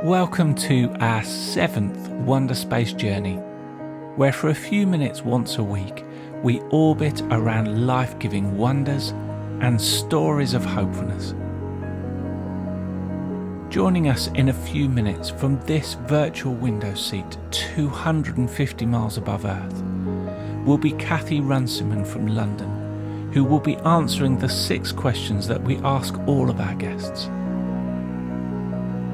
Welcome to our 7th Wonderspace journey, where for a few minutes once a week we orbit around life-giving wonders and stories of hopefulness. Joining us in a few minutes from this virtual window seat 250 miles above Earth will be Cathy Runciman from London, who will be answering the 6 questions that we ask all of our guests.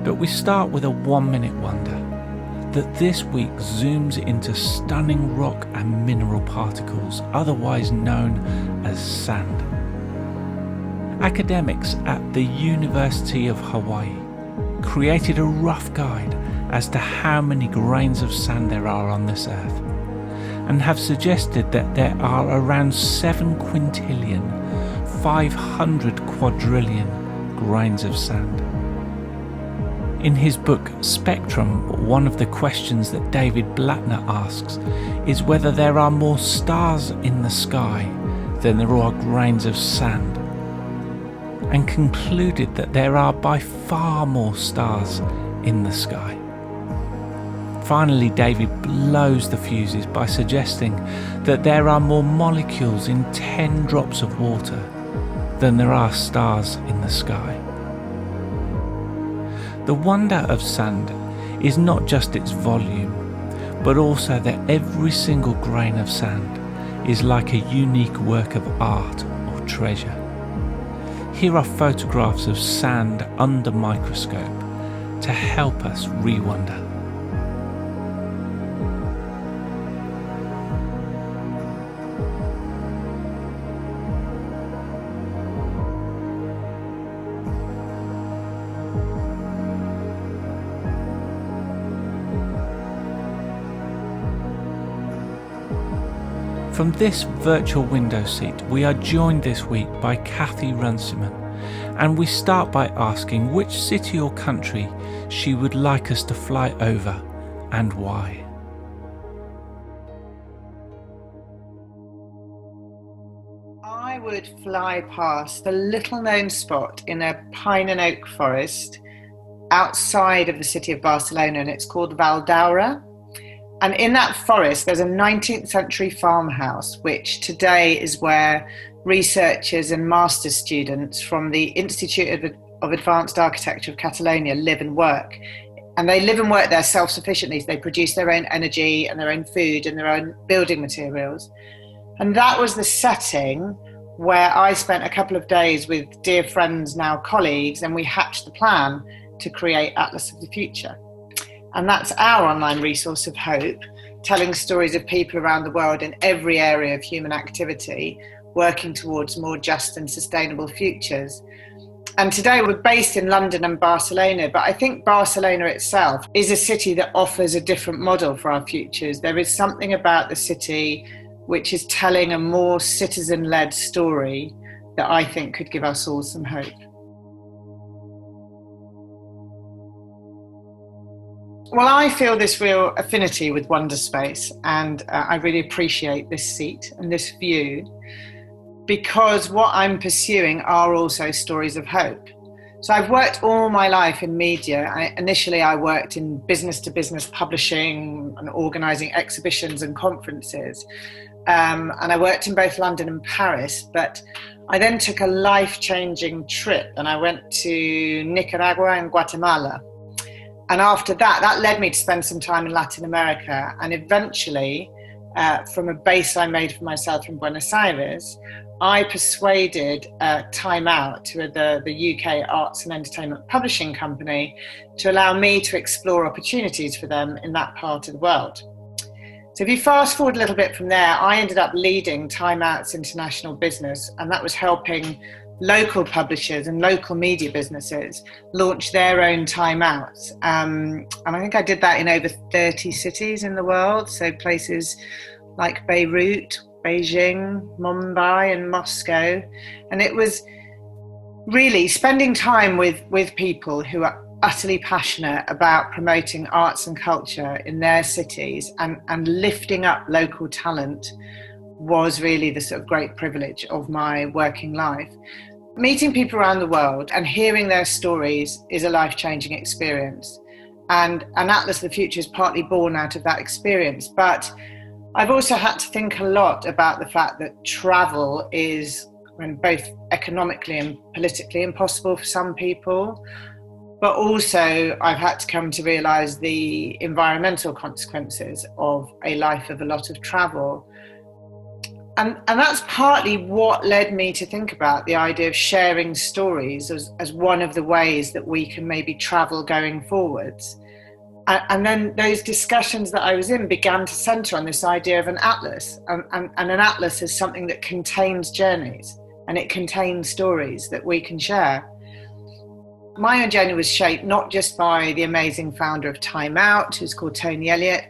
But we start with a 1-minute wonder that this week zooms into stunning rock and mineral particles, otherwise known as sand. Academics at the University of Hawaii created a rough guide as to how many grains of sand there are on this earth, and have suggested that there are around 7 quintillion, 500 quadrillion grains of sand. In his book Spectrum, one of the questions that David Blattner asks is whether there are more stars in the sky than there are grains of sand, and concluded that there are by far more stars in the sky. Finally, David blows the fuses by suggesting that there are more molecules in 10 drops of water than there are stars in the sky. The wonder of sand is not just its volume, but also that every single grain of sand is like a unique work of art or treasure. Here are photographs of sand under microscope to help us re-wonder. From this virtual window seat, we are joined this week by Cathy Runciman, and we start by asking which city or country she would like us to fly over and why. I would fly past a little known spot in a pine and oak forest outside of the city of Barcelona, and it's called Val d'Aura. And in that forest, there's a 19th century farmhouse, which today is where researchers and master's students from the Institute of Advanced Architecture of Catalonia live and work. And they live and work there self-sufficiently. So they produce their own energy and their own food and their own building materials. And that was the setting where I spent a couple of days with dear friends, now colleagues, and we hatched the plan to create Atlas of the Future. And that's our online resource of hope, telling stories of people around the world in every area of human activity, working towards more just and sustainable futures. And today we're based in London and Barcelona, but I think Barcelona itself is a city that offers a different model for our futures. There is something about the city which is telling a more citizen-led story that I think could give us all some hope. Well, I feel this real affinity with Wonderspace, and I really appreciate this seat and this view, because what I'm pursuing are also stories of hope. So I've worked all my life in media. Initially, I worked in business-to-business publishing and organising exhibitions and conferences, and I worked in both London and Paris, but I then took a life-changing trip, and I went to Nicaragua and Guatemala. And after that, that led me to spend some time in Latin America. And eventually, from a base I made for myself in Buenos Aires, I persuaded Time Out, the UK arts and entertainment publishing company, to allow me to explore opportunities for them in that part of the world. So if you fast forward a little bit from there, I ended up leading Time Out's international business, and that was helping local publishers and local media businesses launch their own Time Outs. And I think I did that in over 30 cities in the world. So places like Beirut, Beijing, Mumbai and Moscow. And it was really spending time with people who are utterly passionate about promoting arts and culture in their cities and lifting up local talent was really the sort of great privilege of my working life. Meeting people around the world and hearing their stories is a life-changing experience. And an Atlas of the Future is partly born out of that experience. But I've also had to think a lot about the fact that travel is both economically and politically impossible for some people. But also I've had to come to realise the environmental consequences of a life of a lot of travel. And that's partly what led me to think about the idea of sharing stories as one of the ways that we can maybe travel going forwards. And then those discussions that I was in began to centre on this idea of an atlas. And an atlas is something that contains journeys and it contains stories that we can share. My own journey was shaped not just by the amazing founder of Time Out, who's called Tony Elliott,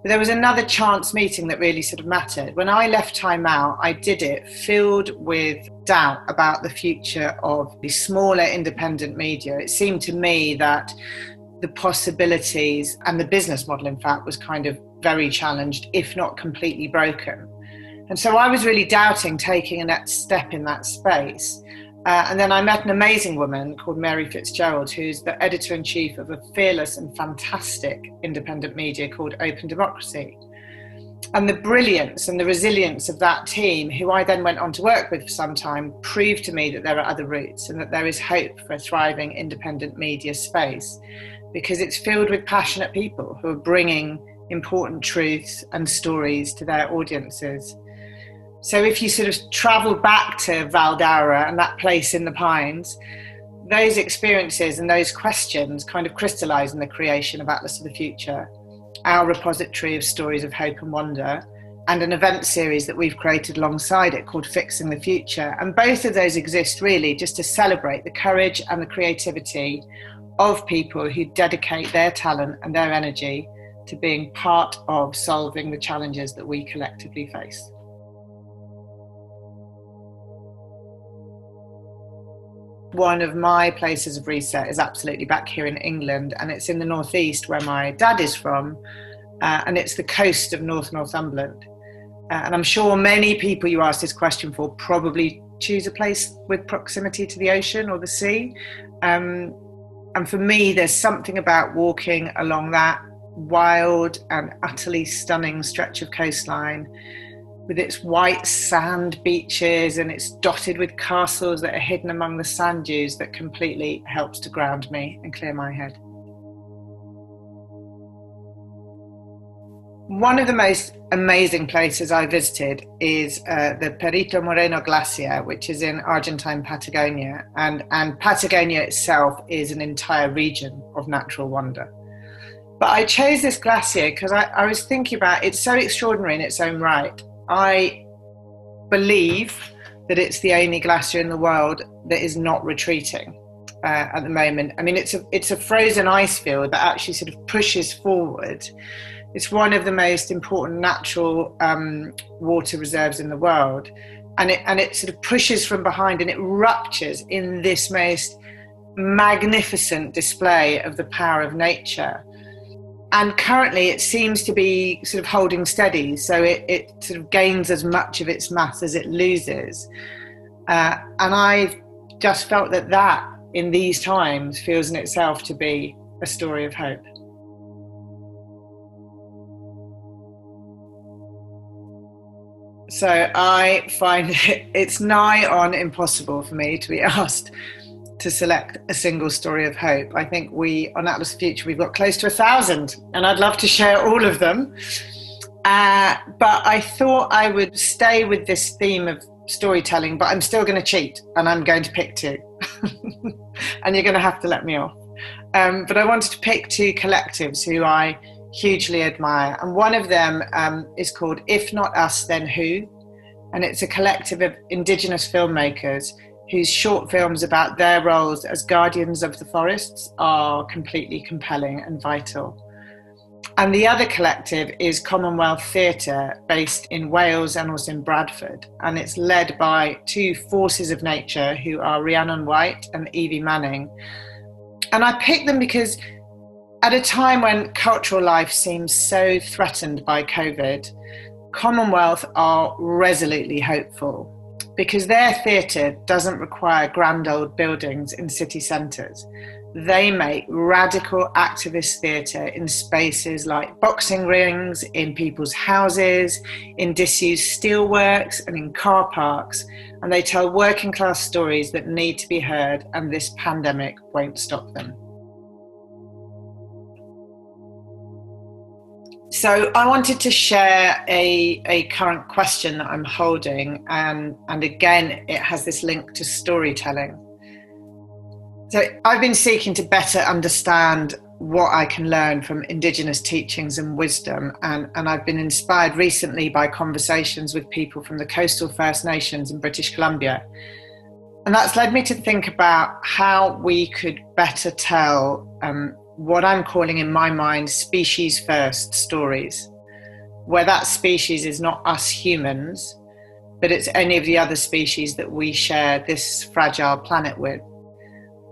but there was another chance meeting that really sort of mattered. When I left Time Out, I did it filled with doubt about the future of the smaller independent media. It seemed to me that the possibilities and the business model, in fact, was kind of very challenged, if not completely broken. And so I was really doubting taking a next step in that space. And then I met an amazing woman called Mary Fitzgerald, who's the editor-in-chief of a fearless and fantastic independent media called Open Democracy. And the brilliance and the resilience of that team, who I then went on to work with for some time, proved to me that there are other routes and that there is hope for a thriving independent media space, because it's filled with passionate people who are bringing important truths and stories to their audiences. So if you sort of travel back to Valdaura and that place in the pines, those experiences and those questions kind of crystallise in the creation of Atlas of the Future, our repository of stories of hope and wonder, and an event series that we've created alongside it called Fixing the Future. And both of those exist really just to celebrate the courage and the creativity of people who dedicate their talent and their energy to being part of solving the challenges that we collectively face. One of my places of reset is absolutely back here in England, and it's in the northeast where my dad is from, and it's the coast of Northumberland. And I'm sure many people you ask this question for probably choose a place with proximity to the ocean or the sea. And for me, there's something about walking along that wild and utterly stunning stretch of coastline with its white sand beaches, and it's dotted with castles that are hidden among the sand dunes, that completely helps to ground me and clear my head. One of the most amazing places I visited is the Perito Moreno Glacier, which is in Argentine Patagonia. And Patagonia itself is an entire region of natural wonder. But I chose this glacier because I was thinking about it's so extraordinary in its own right. I believe that it's the only glacier in the world that is not retreating at the moment. I mean, it's a frozen ice field that actually sort of pushes forward. It's one of the most important natural water reserves in the world. And it sort of pushes from behind and it ruptures in this most magnificent display of the power of nature. And currently it seems to be sort of holding steady. So it sort of gains as much of its mass as it loses. And I just felt that in these times feels in itself to be a story of hope. So I find it's nigh on impossible for me to be asked to select a single story of hope. I think on Atlas of the Future, we've got close to 1,000, and I'd love to share all of them. But I thought I would stay with this theme of storytelling, but I'm still going to cheat, and I'm going to pick two. And you're going to have to let me off. But I wanted to pick two collectives who I hugely admire. And one of them is called If Not Us, Then Who? And it's a collective of Indigenous filmmakers whose short films about their roles as guardians of the forests are completely compelling and vital. And the other collective is Commonwealth Theatre, based in Wales and also in Bradford. And it's led by two forces of nature who are Rhiannon White and Evie Manning. And I picked them because at a time when cultural life seems so threatened by COVID, Commonwealth are resolutely hopeful because their theatre doesn't require grand old buildings in city centres. they make radical activist theatre in spaces like boxing rings, in people's houses, in disused steelworks and in car parks. And they tell working class stories that need to be heard, and this pandemic won't stop them. So I wanted to share a current question that I'm holding, and again, it has this link to storytelling. So I've been seeking to better understand what I can learn from Indigenous teachings and wisdom, and I've been inspired recently by conversations with people from the coastal First Nations in British Columbia. And that's led me to think about how we could better tell what I'm calling in my mind species first stories, where that species is not us humans, but it's any of the other species that we share this fragile planet with.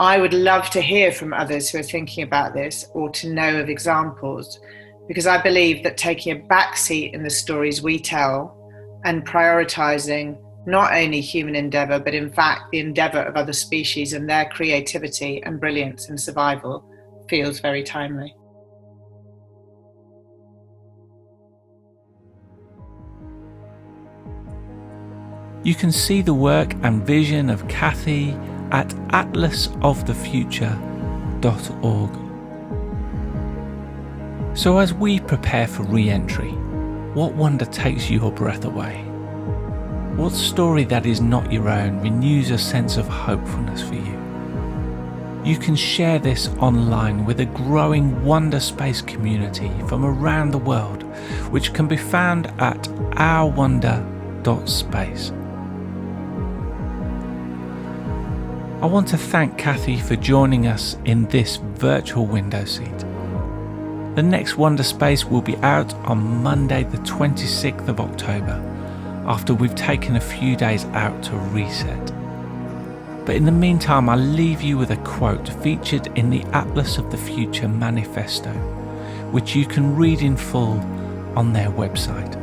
I would love to hear from others who are thinking about this, or to know of examples, because I believe that taking a backseat in the stories we tell and prioritising not only human endeavour, but in fact the endeavour of other species and their creativity and brilliance and survival feels very timely. You can see the work and vision of Cathy at atlasofthefuture.org. So as we prepare for re-entry, what wonder takes your breath away? What story that is not your own renews a sense of hopefulness for you? You can share this online with a growing Wonderspace community from around the world, which can be found at ourwonder.space. I want to thank Cathy for joining us in this virtual window seat. The next Wonderspace will be out on Monday the 26th of October, after we've taken a few days out to reset. But in the meantime, I'll leave you with a quote featured in the Atlas of the Future manifesto, which you can read in full on their website.